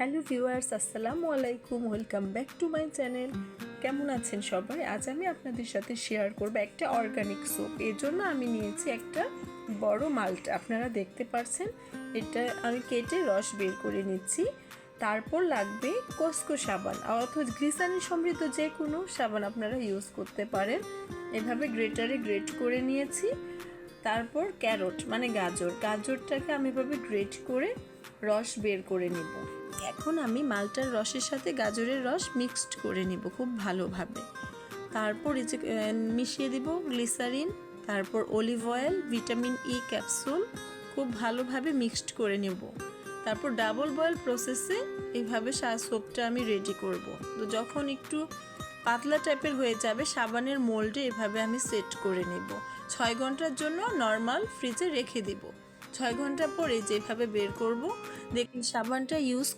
Hello viewers, আসসালামু আলাইকুম। Welcome back to my channel. কেমন আছেন সবাই? আজ আমি আপনাদের সাথে শেয়ার করব একটা অর্গানিক সোপ। এর জন্য আমি নিয়েছি একটা বড় মালটা, আপনারা দেখতে পাচ্ছেন। এটা আমি কেটে রস বের করে নিচ্ছি। তারপর লাগবে কসকো সাবান অথবা গ্লিসারিন সমৃদ্ধ যে কোনো সাবান আপনারা ইউজ করতে পারেন। এভাবে গ্রেটারে গ্রেট করে নিয়েছি। তারপর ক্যারট মানে গাজরটাকে আমি এভাবে গ্রেট করে রস বের করে নেব। এখন আমি মালটার রসের সাথে গাজরের রস মিক্সড করে নেব খুব ভালোভাবে। তারপর এই যে মিশিয়ে দিব গ্লিসারিন, তারপর olive oil, vitamin E capsule, খুব ভালোভাবে মিক্সড করে নেব। তারপর ডাবল বয়েল প্রসেসে এইভাবে সোপটা আমি রেডি করব। তো যখন একটু পাতলা টাইপের হয়ে যাবে সাবানের মোল্ডে এভাবে আমি সেট করে নেব। 6 ঘন্টার জন্য নর্মাল ফ্রিজে রেখে দিব। 6 ঘন্টা পরে যেভাবে বের করব, দেখুন সাবানটা ইউজ করে